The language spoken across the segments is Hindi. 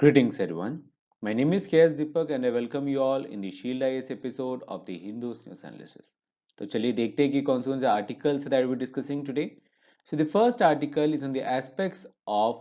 Greetings everyone. My name is KS Deepak and I welcome you all in the Shield IS episode of the Hindus News Analysis. तो चलिए देखते हैं कि कौन से articles that we're discussing today. So the first article is on the aspects of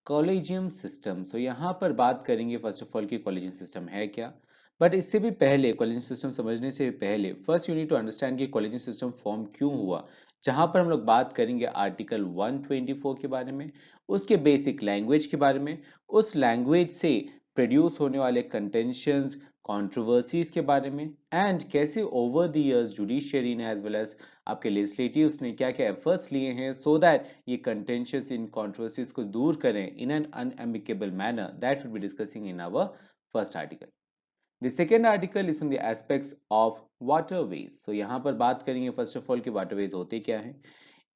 collegium system. So यहाँ पर बात करेंगे first of all कि collegium system है क्या. बट इससे भी पहले collegium system समझने से पहले first you need to understand कि collegium system form क्यों हुआ. जहां पर हम लोग बात करेंगे आर्टिकल 124 के बारे में, उसके बेसिक लैंग्वेज के बारे में, उस लैंग्वेज से प्रोड्यूस होने वाले कंटेंशंस, कंट्रोवर्सीज के बारे में एंड कैसे ओवर द इयर्स जुडिशियरी ने एज वेल एज आपके लेजिस्लेटिव्स ने क्या क्या एफर्ट्स लिए हैं सो दैट ये कंटेंशंस इन कंट्रोवर्सीज को दूर करें in an unamicable manner. That will be discussing in our first article. The second article is on the aspects of waterways. So यहाँ पर बात करेंगे फर्स्ट ऑफ ऑल कि waterways होते क्या हैं.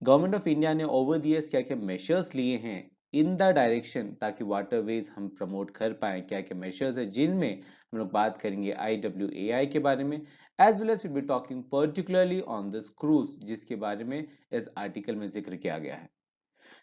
गवर्नमेंट ऑफ इंडिया ने ओवर द इयर्स क्या क्या मेजर्स लिए हैं इन द डायरेक्शन ताकि वाटरवेज हम प्रमोट कर पाए. क्या क्या मेजर्स है जिनमें हम लोग बात करेंगे IWAI के बारे में as well as will be talking particularly on the cruise जिसके बारे में इस आर्टिकल में जिक्र किया गया है.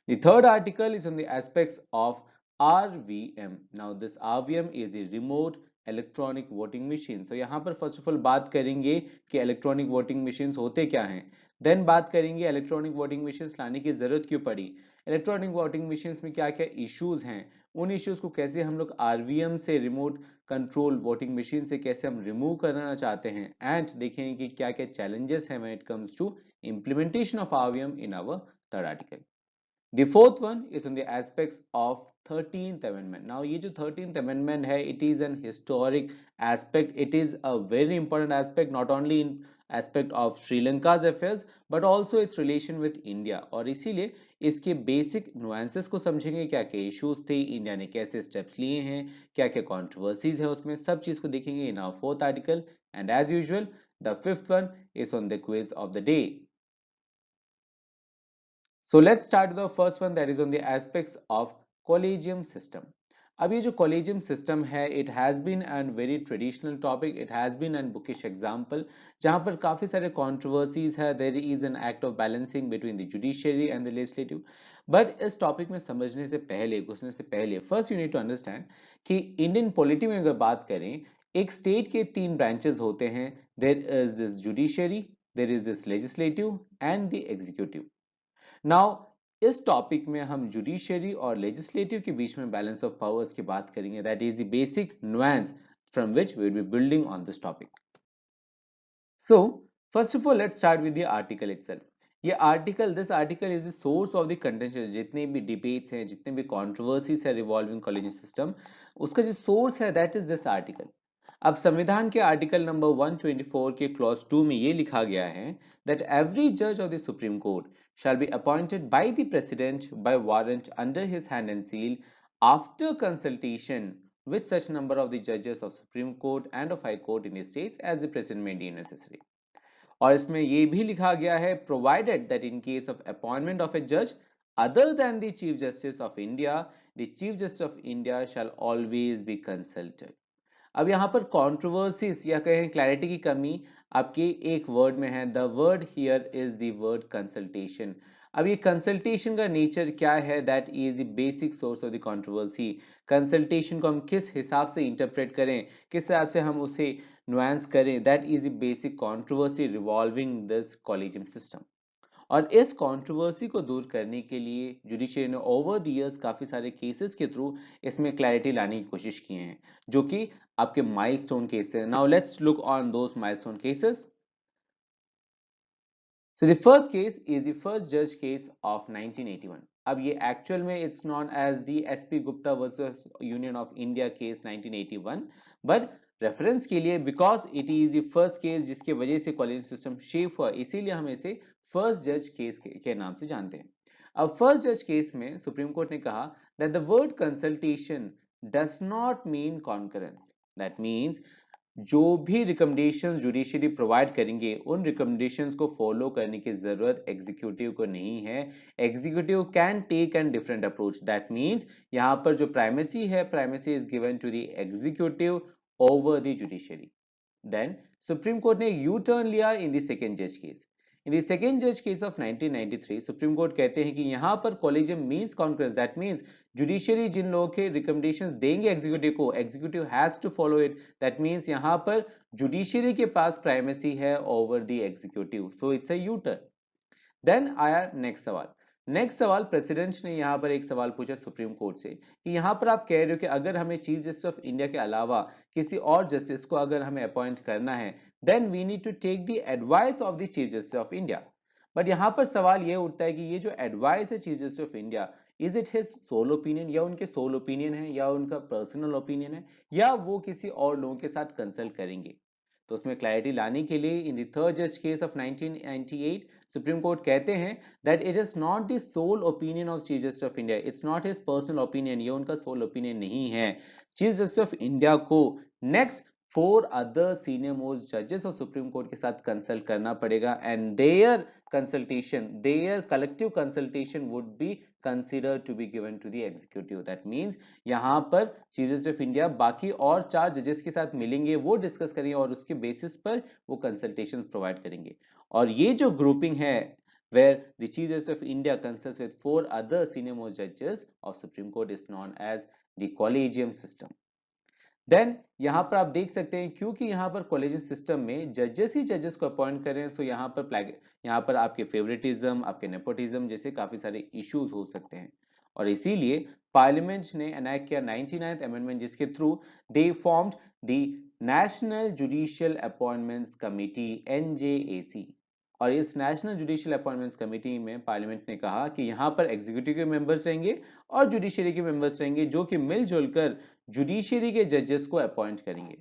The third article is on the aspects of RVM. Now this RVM is a remote electronic voting machine. So यहाँ पर फर्स्ट ऑफ ऑल बात करेंगे कि इलेक्ट्रॉनिक वोटिंग मशीन होते क्या हैं, देन बात करेंगे इलेक्ट्रॉनिक वोटिंग मशीन लाने की जरूरत क्यों पड़ी, इलेक्ट्रॉनिक वोटिंग मशीन में क्या क्या इश्यूज हैं, उन इश्यूज को कैसे हम लोग आरवीएम से रिमोट कंट्रोल वोटिंग मशीन से कैसे हम रिमूव करना चाहते हैं एंड देखेंगे कि क्या क्या चैलेंजेस हैं when it comes to implementation of RVM in our third article. The fourth one is on the aspects of 13th Amendment. Now, ये जो 13th Amendment है, it is an historic aspect. It is a very important aspect, not only in aspect of Sri Lanka's affairs, but also its relation with India. और इसीलिए इसके basic nuances को समझेंगे, क्या क्या issues थे, इंडिया ने कैसे steps लिए हैं, क्या क्या controversies है उसमें, सब चीज को देखेंगे in our fourth article. And as usual, the fifth one is on the quiz of the day. So let's start with the first one that is on the aspects of collegium system. अब ये जो collegium system है, it has been a very traditional topic, it has been an bookish example, जहाँ पर काफी सारे controversies है, there is an act of balancing between the judiciary and the legislative. But इस topic में समझने से पहले, घुसने से पहले, first you need to understand कि Indian polity में अगर बात करें, एक state के तीन branches होते हैं, there is this judiciary, there is this legislative and the executive. Now इस टॉपिक में हम जुडिशियरी और लेजिस्लेटिव के बीच में बैलेंस ऑफ पावर्स की बात करेंगे. That is the basic nuance from which we will be building on this topic. So first of all let's start with the article itself. ये article, this article is the source of the contention. जितने भी डिबेट्स हैं, जितने भी कंट्रोवर्सीज है रिवॉल्विंग कॉलेजियम सिस्टम, उसका जो सोर्स है दैट इज दिस आर्टिकल. अब संविधान के आर्टिकल नंबर 124 के क्लॉज 2 में ये लिखा गया है that every judge of the Supreme Court shall be appointed by the President by warrant under his hand and seal after consultation with such number of the judges of Supreme Court and of High Court in the states as the President may deem necessary. और इसमें ये भी लिखा गया है provided that in case of appointment of a judge other than the Chief Justice of India, the Chief Justice of India shall always be consulted. अब यहाँ पर कंट्रोवर्सीज या कहें क्लैरिटी की कमी आपके एक वर्ड में है. The word here is the word consultation. अब ये कंसल्टेशन का नेचर क्या है, that is the basic source of the controversy. Consultation को हम किस हिसाब से इंटरप्रेट करें, किस हिसाब से हम उसे नुआंस करें, that is the basic controversy revolving this collegium system. और इस कंट्रोवर्सी को दूर करने के लिए जुडिशियरी ने ओवर द इयर्स काफी सारे केसेस के थ्रू इसमें क्लैरिटी लाने की कोशिश की है, जो कि आपके माइलस्टोन केस है. Now let's look on those milestone cases. So the first case is the first जज केस ऑफ 1981. अब ये एक्चुअल में it's known as the SP Gupta versus Union of India case 1981, but reference के लिए because it is the first case जिसके वजह से कॉलेजियम सिस्टम शेप हुआ, इसीलिए हम इसे फर्स्ट जज केस के नाम से जानते हैं. अब फर्स्ट जज केस में सुप्रीम कोर्ट ने कहा that the word consultation does not mean concurrence. That means जो भी रिकमेंडेशंस जुडिशरी प्रोवाइड करेंगे उन रिकमेंडेशंस को फॉलो करने की जरूरत एग्जीक्यूटिव को नहीं है. Executive can take an different approach. That means यहां पर जो प्राइमेसी है, primacy is given to the executive over the judiciary. Then Supreme Court ने यू टर्न लिया इन द सेकेंड जज केस. इन द सेकेंड जज केस ऑफ 1993 सुप्रीम कोर्ट कहते हैं कि यहां पर collegium means concurrence. That means judiciary जिन लोगों के रिकमेंडेशंस देंगे एग्जीक्यूटिव को, executive has to follow it. That means यहां पर जुडिशरी के पास प्राइमेसी है over the executive, so it's a U turn. Then आया नेक्स्ट सवाल। नेक्स्ट सवाल, प्रेसिडेंट ने यहां पर एक सवाल पूछा सुप्रीम कोर्ट से कि यहां पर आप कह रहे हो कि अगर हमें चीफ जस्टिस ऑफ इंडिया के अलावा किसी और जस्टिस को अगर हमें अपॉइंट करना है, then we need to take the advice of the Chief Justice of India. But यहां पर सवाल यह उठता है कि ये जो एडवाइस है Chief Justice of India, is it his sole opinion, या उनके सोल ओपिनियन है, या उनका पर्सनल ओपिनियन है, या वो किसी और लोगों के साथ कंसल्ट करेंगे। तो उसमें क्लैरिटी लाने के लिए इन द थर्ड जज केस ऑफ 1998 सुप्रीम कोर्ट कहते हैं that it is not the sole opinion of Chief Justice of India, it's not his personal opinion, ये उनका सोल ओपिनियन नहीं है। चीफ जस्टिस ऑफ इंडिया को नेक्स्ट 4 अदर सीनियर मोस्ट जजेस ऑफ सुप्रीम कोर्ट के साथ कंसल्ट करना पड़ेगा, and there consultation, their collective consultation would be considered to be given to the executive. That means यहां पर चीफ जस्टिस ऑफ इंडिया बाकी और 4 जजेस के साथ मिलेंगे, वो डिस्कस करेंगे और उसके बेसिस पर वो कंसल्टेशन प्रोवाइड करेंगे। और ये जो ग्रुपिंग है where the chief justice of India consults with 4 other senior most judges of Supreme Court is known as the collegium system. Then यहां पर आप देख सकते हैं क्योंकि यहां पर कॉलेजियम सिस्टम में जजेस ही जजेस को अपॉइंट कर रहे हैं, सो यहां पर आपके फेवरेटिज्म, आपके नेपोटिज्म जैसे काफी सारे इश्यूज हो सकते हैं। और इसीलिए पार्लियामेंट ने एनैक्ट किया 99th अमेंडमेंट, जिसके through they formed the national judicial appointments committee, NJAC. और इस नेशनल जुडिशियल अपॉइंटमेंट्स कमेटी में पार्लियामेंट ने कहा कि यहां पर एग्जीक्यूटिव के मेंबर्स रहेंगे और जुडिशरी के मेंबर्स रहेंगे, जो कि मिलजुल कर जुडिशरी के जजेस को अपॉइंट करेंगे।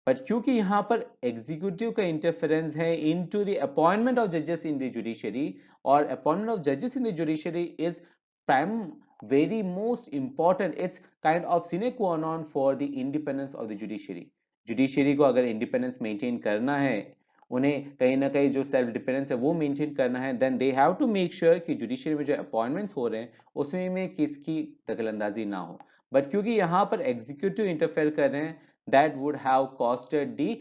बट क्योंकि यहां पर एग्जीक्यूटिव का इंटरफेरेंस है इनटू द अपॉइंटमेंट ऑफ जजेस इन द जुडिशरी, और अपॉइंटमेंट ऑफ जजेस in the judiciary is prime very most important, it's kind of sine qua non for the independence of the judiciary. Judiciary को अगर इंडिपेंडेंस मेंटेन करना है, उन्हें कहीं ना कहीं जो सेल्फ डिपेंडेंस है वो मेंटेन करना है, then they have to make sure कि जुडिशरी में जो अपॉइंटमेंट्स हो रहे हैं उसमें में किसकी दखलंदाजी ना हो। बट क्योंकि यहां पर एग्जीक्यूटिव इंटरफेयर कर रहे हैं, that would have costed the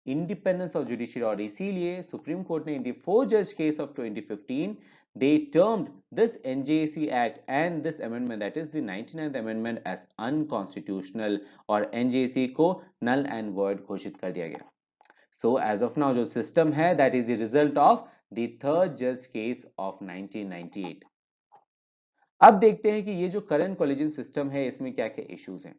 independence of judiciary, और इसीलिए सुप्रीम कोर्ट ने इन द 4 जज case of 2015 they termed this NJC Act and this amendment, that is the 99th amendment, as unconstitutional, और NJC को null and void घोषित कर दिया गया। So as of now जो सिस्टम है that is the result of the third judge case of 1998। अब देखते हैं कि ये जो करंट कॉलेजियम सिस्टम है इसमें क्या क्या इश्यूज हैं।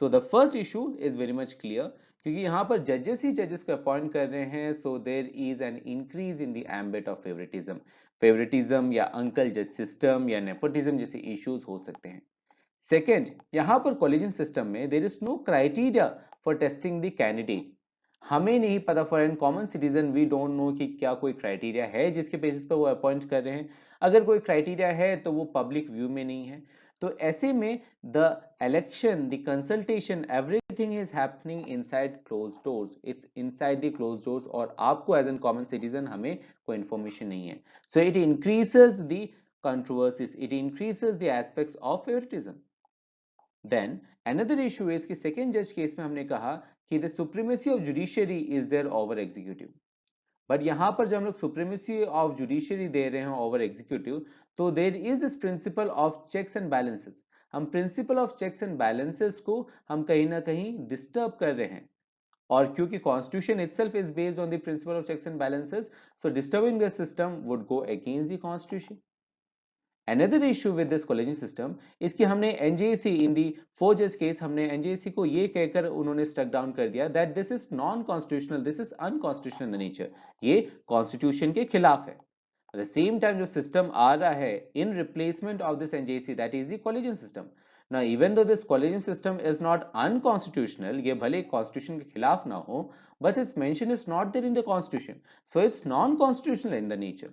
सो the first issue is very much clear, क्योंकि यहां पर जजेस ही जजेस को अपॉइंट कर रहे हैं, so there is an increase in the ambit of favouritism. Favouritism या अंकल जज सिस्टम या नेपोटिज्म जैसे इश्यूज हो सकते हैं। सेकेंड, यहां पर कॉलेजियम सिस्टम में there is no criteria for testing the candidate. हमें नहीं पता, for an common citizen we don't know कि क्या कोई क्राइटेरिया है जिसके बेसिस पर वो अपॉइंट कर रहे हैं। अगर कोई क्राइटेरिया है तो वो पब्लिक व्यू में नहीं है। तो ऐसे में the election, the consultation, everything is happening inside close doors, it's inside the close doors, और आपको एज एन कॉमन सिटीजन हमें कोई इंफॉर्मेशन नहीं है। So it increases the controversies, it increases the aspects of favoritism. Then another issue is कि second judge केस में हमने कहा कि the supremacy of judiciary is there over executive। But यहां पर जब हम लोग सुप्रीमेसी ऑफ जुडिशरी दे रहे हैं ओवर एग्जीक्यूटिव, तो there is this principle of checks and balances. हम principle of checks and balances को हम कहीं ना कहीं डिस्टर्ब कर रहे हैं, और क्योंकि constitution itself is based on the principle of checks and balances, so disturbing the system would go against the constitution. Another issue with this collegium system is कि हमने NJC in the 4 judge case हमने NJC को ये कहकर उन्होंने struck down कर दिया that this is non-constitutional, this is unconstitutional in the nature, ये constitution के खिलाफ है। At the same time जो system आ रहा है in replacement of this NJC, that is the collegium system. Now even though this collegium system is not unconstitutional, ये भले constitution के खिलाफ ना हो, but its mention is not there in the constitution, so it's non-constitutional in the nature.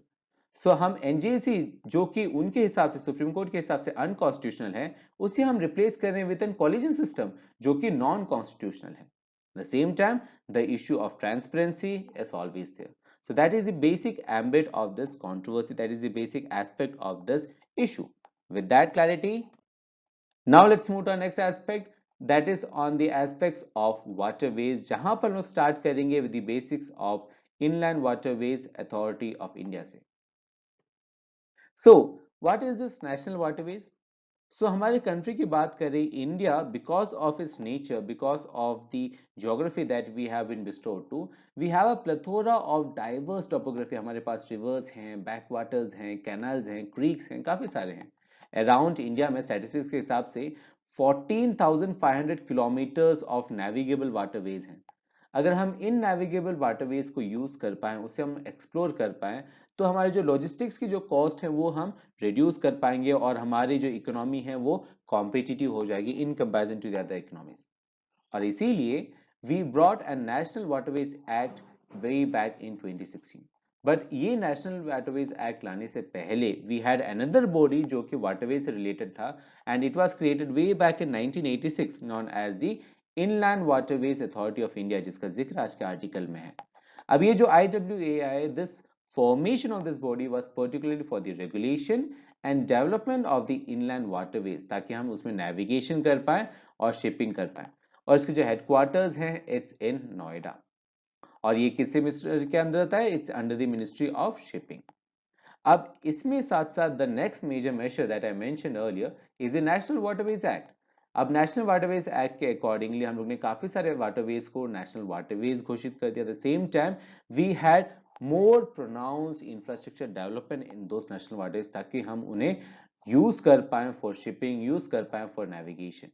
सो हम एनजीसी जो कि उनके हिसाब से, सुप्रीम कोर्ट के हिसाब से अनकॉन्स्टिट्यूशनल है, उसे हम रिप्लेस कर रहे हैं विद एन कॉलेजियम सिस्टम जो कि नॉन कॉन्स्टिट्यूशनल है। The same time the issue of transparency is always there. So that is the basic ambit of this controversy, that is the basic aspect of this issue. With that clarity, now let's move to our next aspect, that is on the aspects of waterways, जहां पर हम लोग start करेंगे with the basics of Inland Waterways Authority of India से। So what is this National Waterways? हमारे कंट्री की बात करें India, because of its nature, because of the geography that we have been bestowed to, we have a plethora of diverse topography. हमारे पास रिवर्स हैं, बैक वाटर्स हैं, कैनाल्स हैं, क्रीक्स हैं, काफी सारे हैं। अराउंड इंडिया में स्टैटिस्टिक्स के हिसाब से 14,500 किलोमीटर्स ऑफ नेविगेबल वाटरवेज हैं। अगर हम इन नेविगेबल वाटरवेज को यूज कर पाए, उसे हम एक्सप्लोर कर पाए, तो हमारे जो लॉजिस्टिक्स की जो कॉस्ट है वो हम रिड्यूस कर पाएंगे और हमारी जो इकोनॉमी है वो कॉम्पिटिटिव हो जाएगी in comparison to the other economies. और इसीलिए we brought a national waterways act way back in 2016। But ये नेशनल वाटरवेज एक्ट लाने से पहले वी हैड अनदर बॉडी जो कि वाटरवेज से रिलेटेड था, and it was created way back in 1986 known as the Inland Waterways Authority of India, जिसका जिक्र आज के आर्टिकल में है। अब ये जो IWAI, this formation of this body was particularly for the regulation and development of the inland waterways, ताकि हम उसमें navigation कर पाए और shipping कर पाए। और इसके जो headquarters हैं, it's in नोएडा। और ये किससे मिनिस्ट्री के अंदर आता है? It's under the Ministry of Shipping। अब इसमें साथ साथ the next major major that I mention earlier is the national waterways act. अब नेशनल वाटरवेज एक्ट के अकॉर्डिंगली हम लोग ने काफी सारे वाटरवेज को नेशनल वाटरवेज घोषित कर दिया। The same time we had more pronounce infrastructure development in those national waterways, ताकि हम उन्हें यूज कर पाए फॉर शिपिंग, यूज कर पाए फॉर नेविगेशन।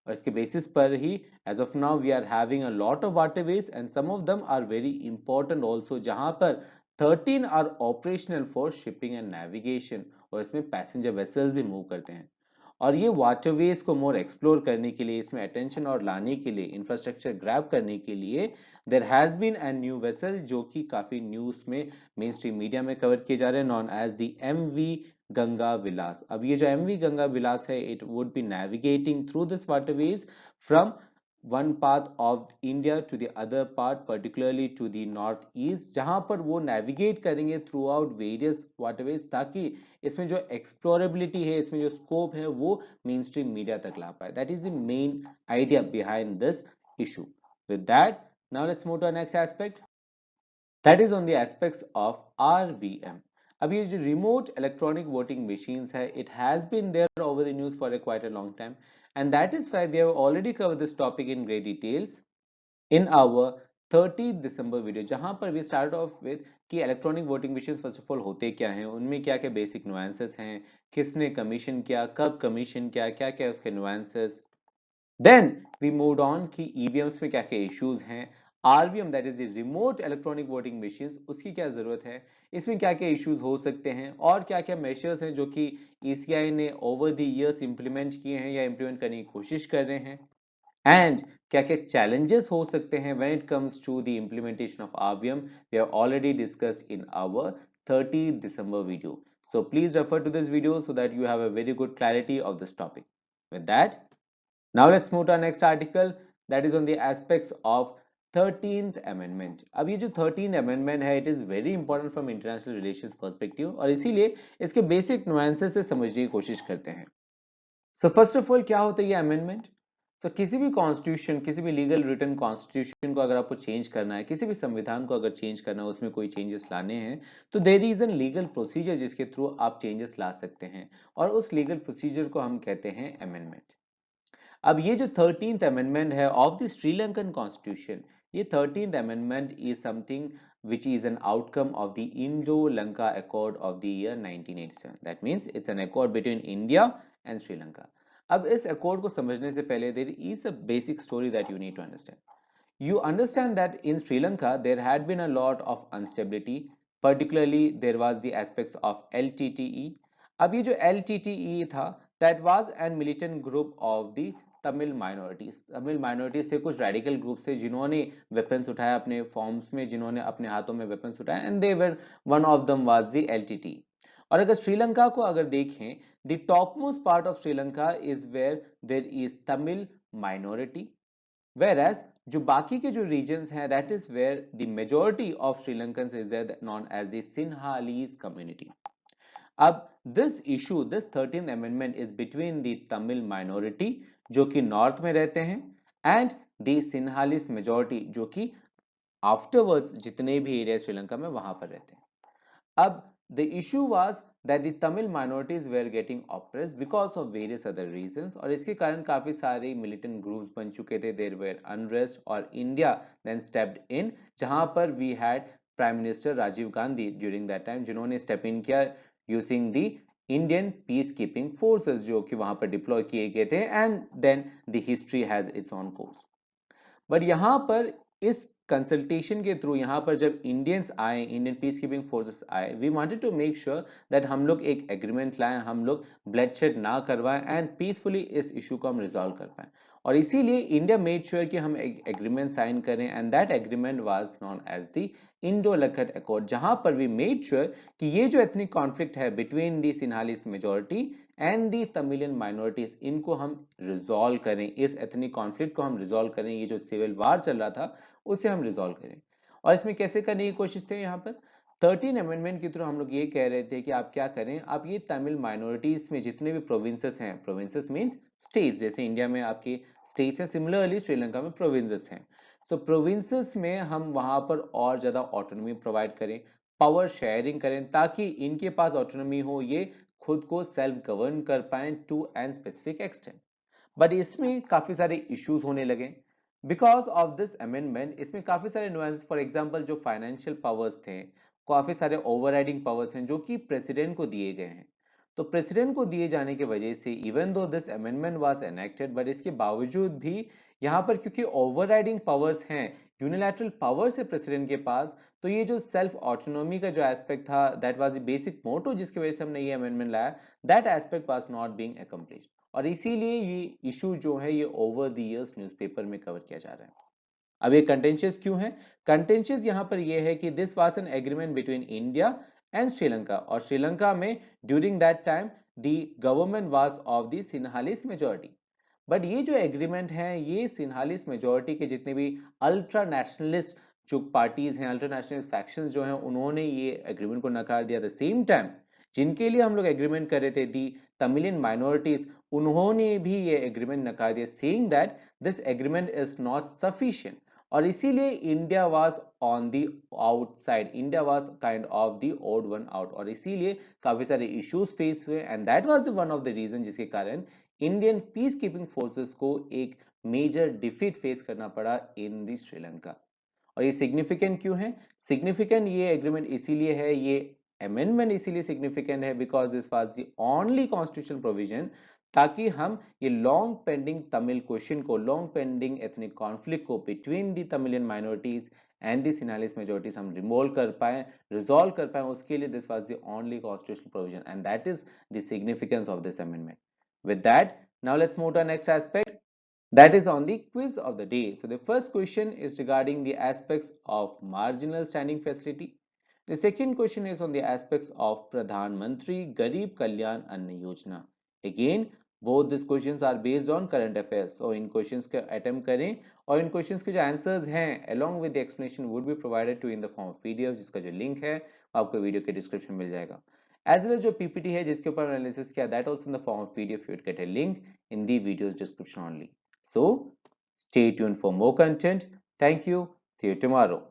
और इसके बेसिस पर ही as of now we are having a lot of waterways and some of them are very important also, जहां पर 13 are operational for shipping and navigation, और इसमें पैसेंजर वेसल्स भी मूव करते हैं। और ये वाटरवेज को मोर एक्सप्लोर करने के लिए, इसमें अटेंशन और लाने के लिए, इंफ्रास्ट्रक्चर ग्रैब करने के लिए there has been a new vessel, जो कि काफी न्यूज में मेन स्ट्रीम मीडिया में कवर किए जा रहे हैं, known as the MV Ganga Vilas. अब ये जो MV गंगा विलास है, it would be navigating through this waterways from one path of India to the other part, particularly to the north east, जहां पर वो navigate करेंगे थ्रू आउट वेरियस वाटरवेज, ताकि इसमें जो एक्सप्लोरेबिलिटी है, इसमें जो स्कोप है, वो मेन स्ट्रीम मीडिया तक ला पाए। That is the main idea behind this issue. With that, now let's move to next aspect, that is on the aspects of RVM। अब ये जो रिमोट इलेक्ट्रॉनिक वोटिंग मशीन्स है, it has been there over the news for quite a long time, and that is why we have already covered this topic in great details in our 30th December video, जहां पर we started off with कि electronic voting machines first of all होते क्या हैं, उनमें क्या क्या बेसिक नुआंसेस हैं, किसने कमीशन किया, कब कमीशन किया, क्या क्या उसके nuances. Then we moved on कि ईवीएम्स में क्या क्या इश्यूज हैं, RVM that is remote electronic voting machines, उसकी क्या जरूरत है, इसमें क्या क्या इश्यूज हो सकते हैं, और क्या क्या मेजर्स हैं जो कि ईसीआई ने ओवर द इयर्स इंप्लीमेंट किए हैं या इंप्लीमेंट करने की कोशिश कर रहे हैं, एंड क्या क्या चैलेंजेस हो सकते हैं when it comes to the implementation of RVM. We have already discussed in our 30 December video, so please refer to this video so that you have a very good clarity of this topic. With that, now let's move to our next article, that is on the aspects of 13th amendment। अब ये जो 13th amendment है, it is very important from international relations perspective, और इसीलिए इसके basic nuances से समझने की कोशिश करते हैं। So first of all, क्या होता है ये amendment? तो किसी भी कॉन्स्टिट्यूशन, किसी भी लीगल रिटन कॉन्स्टिट्यूशन को अगर आपको चेंज करना है, किसी भी संविधान को अगर चेंज करना है, उसमें कोई चेंजेस लाने हैं, तो there is an legal procedure जिसके थ्रू आप चेंजेस ला सकते हैं, और उस लीगल प्रोसीजर को हम कहते हैं अमेंडमेंट। अब ये जो 13th अमेंडमेंट है ऑफ द श्रीलंकन कॉन्स्टिट्यूशन, ये 13th amendment is something which is an outcome of the Indo-Lanka Accord of the year 1987. That means it's an accord between India and Sri Lanka. अब इस accord को समझने से पहले there is a basic story that you need to understand. You understand that in Sri Lanka there had been a lot of instability, particularly there was the aspects of LTTE. अब ये जो LTTE था, that was a militant group of the Tamil minorities से कुछ रेडिकल ग्रुप से जिन्होंने वेपन्स उठाया अपने फॉर्म्स में, जिन्होंने अपने हाथों में वेपन्स उठाए, and they were one of them was the LTT. और अगर श्रीलंका को अगर देखें, the topmost part of Sri Lanka is where there is Tamil minority, whereas जो बाकी के जो रीजन्स हैं, that is where the majority of Sri Lankans is there known as the Sinhalese community. अब this issue, this 13th amendment is between the Tamil minority जो कि नॉर्थ में रहते हैं, एंड द सिन्हालिस मेजॉरिटी जो कि आफ्टरवर्ड्स जितने भी एरिया श्रीलंका में वहां पर रहते हैं। अब the issue was that the Tamil minorities were getting oppressed because of various other reasons, और इसके कारण काफी सारे militant groups बन चुके थे, there were unrest, और India then stepped in, जहां पर we had Prime Minister Rajiv Gandhi during that time, जिन्होंने step in किया using the Indian peacekeeping forces जो कि वहां पर deploy किए गए थे, and then the history has its own course. But यहाँ पर इस कंसल्टेशन के थ्रू यहाँ पर जब इंडियंस आए, इंडियन पीस कीपिंग फोर्सेस आए, we wanted to make sure that हम लोग एक एग्रीमेंट लाएं, हम लोग ब्लडशेड ना करवाएं एंड पीसफुली इस इशू को हम रिजॉल्व कर पाएं. और इसीलिए इंडिया मेड श्योर कि हम एक एग्रीमेंट साइन करें, and that agreement was known as the Indo लखट अकॉर्ड, जहां पर वी मेड श्योर कि ये जो एथनिक कॉन्फ्लिक्ट है between the Sinhalese majority and the Tamilian minorities, इनको हम रिजॉल्व करें, इस एथनिक कॉन्फ्लिक्ट को हम रिजॉल्व करें, ये जो सिविल वार चल रहा था उसे हम रिजॉल्व करें. और इसमें कैसे करने की कोशिश थे, यहाँ पर 13 अमेंडमेंट के थ्रू हम लोग ये कह रहे थे कि आप क्या करें, आप ये तमिल माइनॉरिटीज में जितने भी प्रोविंसेस हैं, प्रोविंसेस मींस स्टेट्स, जैसे इंडिया में आपके स्टेट्स हैं, सिमिलरली श्रीलंका में प्रोविंसेस हैं. सो प्रोविंसेस में हम वहां पर और ज्यादा ऑटोनॉमी प्रोवाइड करें, पावर शेयरिंग करें, ताकि इनके पास ऑटोनॉमी हो, ये खुद को सेल्फ गवर्न कर पाए to an specific extent. But इसमें काफी सारे इश्यूज होने लगे बिकॉज ऑफ दिस अमेंडमेंट. इसमें काफी सारे नुआंसेस, फॉर एग्जांपल जो फाइनेंशियल पावर्स थे, काफी सारे ओवरराइडिंग पावर्स हैं जो कि प्रेसिडेंट को दिए गए हैं. तो प्रेसिडेंट को दिए जाने की वजह से even though this amendment was enacted, but इसके बावजूद भी यहाँ पर क्योंकि ओवरराइडिंग पावर्स हैं, यूनिलैटरल पावर्स है प्रेसिडेंट के पास, तो ये जो सेल्फ ऑटोनॉमी का जो एस्पेक्ट था, दैट वाज द बेसिक मोटो जिसकी वजह से हमने ये अमेंडमेंट लाया, that aspect was not being accomplished. और इसीलिए ये इशू जो है ये ओवर द इयर्स न्यूज़पेपर में कवर किया जा रहा है. अब ये कंटेंशियस क्यों है? कंटेंशियस यहां पर ये है कि this was an agreement between India and Sri Lanka, और श्रीलंका में during that time the government was of the Sinhalese majority. But ये जो एग्रीमेंट है, ये सिन्हालीस मेजोरिटी के जितने भी अल्ट्रा नेशनलिस्ट जो पार्टीज हैं, अल्ट्रा नेशनलिस्ट फैक्शंस जो हैं, उन्होंने ये एग्रीमेंट को नकार दिया. द सेम टाइम जिनके लिए हम लोग एग्रीमेंट कर रहे थे, दी तमिलियन माइनॉरिटीज, उन्होंने भी ये एग्रीमेंट नकार दिया, saying that this agreement is not sufficient. और इसीलिए India was on the outside, India was kind of the odd one out, और इसीलिए काफी सारे इश्यूज फेस हुए, and that was one of the reason जिसके कारण इंडियन पीस कीपिंग फोर्सेस को एक मेजर डिफीट फेस करना पड़ा इन द श्रीलंका. और ये सिग्निफिकेंट क्यों है? सिग्निफिकेंट ये एग्रीमेंट इसीलिए है, ये अमेंडमेंट इसीलिए सिग्निफिकेंट है because this was the only constitutional provision, ताकि हम ये लॉन्ग पेंडिंग तमिल क्वेश्चन को, लॉन्ग पेंडिंग एथनिक कॉन्फ्लिक्ट को between the Tamilian minorities and the Sinhalese majorities हम रिमोल्व कर पाए, रिजॉल्व कर पाए. उसके लिए this was the only constitutional provision, and that is the significance of this amendment. With that, now let's move to our next aspect, that is on the quiz of the day. So the first question is regarding the aspects of marginal standing facility. The second question is on the aspects of Pradhan Mantri Garib Kalyan Anna Yojana. Again, both these questions are based on current affairs. So in questions के attempt करें, और इन questions के जो answers हैं along with the explanation would be provided to in the form of PDF, जिसका जो link है आपको वीडियो के डिस्क्रिप्शन मिल जाएगा. As well as जो PPT है जिसके ऊपर एनालिसिस किया, that also in the form of PDF, you would get a link in the video's description only. So stay tuned for more content. Thank you. See you tomorrow.